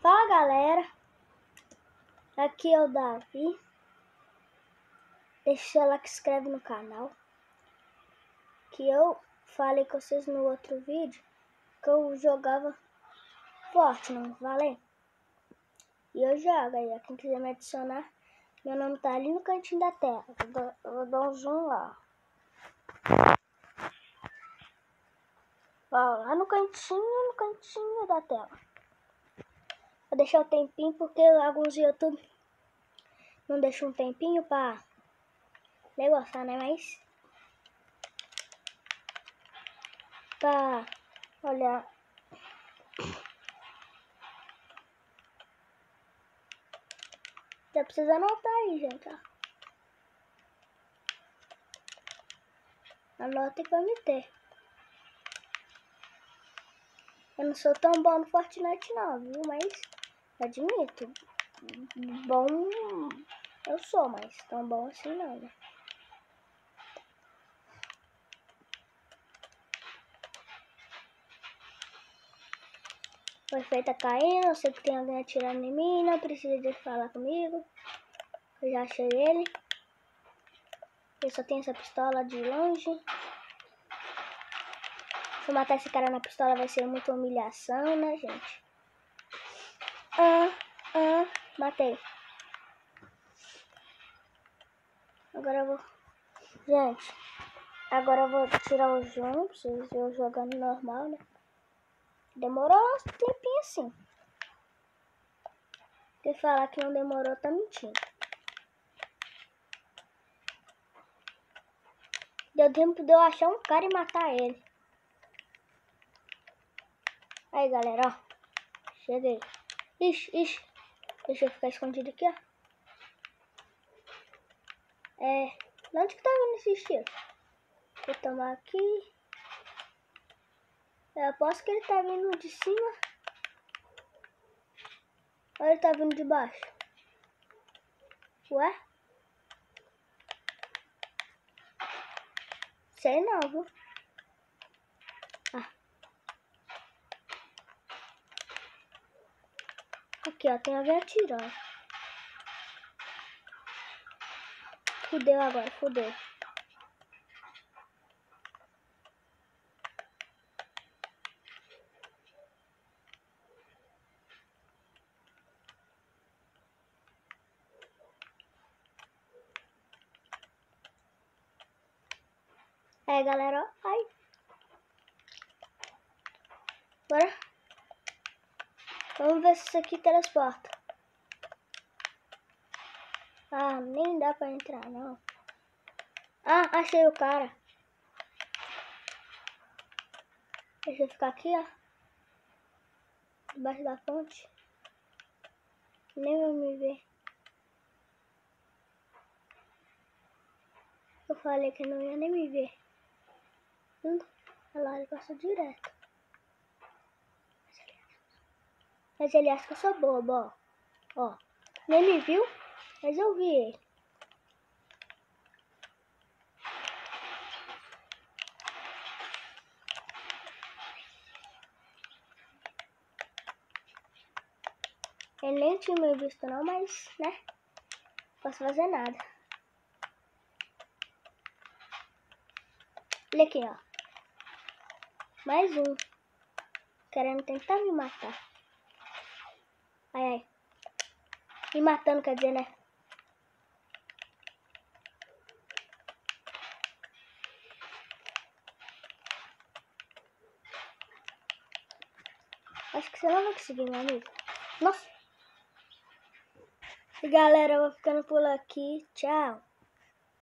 Fala galera, aqui é o Davi. Deixa o like e se inscreve no canal. Que eu falei com vocês no outro vídeo que eu jogava Fortnite, não valeu? E eu jogo aí, quem quiser me adicionar, meu nome tá ali no cantinho da tela. Eu vou dar um zoom lá. Ó, lá no cantinho da tela. Vou deixar o tempinho porque alguns YouTube não deixam um tempinho pra negociar, né? Mas pra olhar. Já precisa anotar aí, gente, ó. Anota pra me ter. Eu não sou tão bom no Fortnite não, viu? Mas admito. Bom eu sou, mas tão bom assim não, né? Foi feita caindo, eu sei que tem alguém atirando em mim, não precisa de falar comigo. Eu já achei ele. Eu só tenho essa pistola de longe. Se eu matar esse cara na pistola vai ser muita humilhação, né, gente? Matei. Agora eu vou... Gente, agora eu vou tirar o jogo, pra vocês verem eu jogando normal, né? Demorou um tempinho assim. Quem falar que não demorou tá mentindo. Deu tempo de eu achar um cara e matar ele. Aí galera, ó. Cheguei. Ixi. Deixa eu ficar escondido aqui, ó. De onde que tá vindo esse tiro? Vou tomar aqui. Eu aposto que ele tá vindo de cima. Ou ele tá vindo de baixo? Ué? Sei não, viu? Aqui, ó. Tem alguém atirando. Fudeu agora, fudeu. Aí galera, ó. Ai. Bora. Vamos ver se isso aqui transporta. Ah, nem dá pra entrar, não. Ah, achei o cara. Deixa eu ficar aqui, ó. Debaixo da ponte. Nem vão me ver. Eu falei que não ia nem me ver. Olha lá, ele passou direto. Mas ele acha que eu sou bobo, ó. Ó. Nem me viu, mas eu vi ele. Ele nem tinha me visto não, mas, né? Não posso fazer nada. Olha aqui, ó. Mais um. Querendo tentar me matar. Ai. Me matando, quer dizer, né? Acho que você não vai conseguir, meu amigo. Nossa. E galera, eu vou ficando por aqui. Tchau.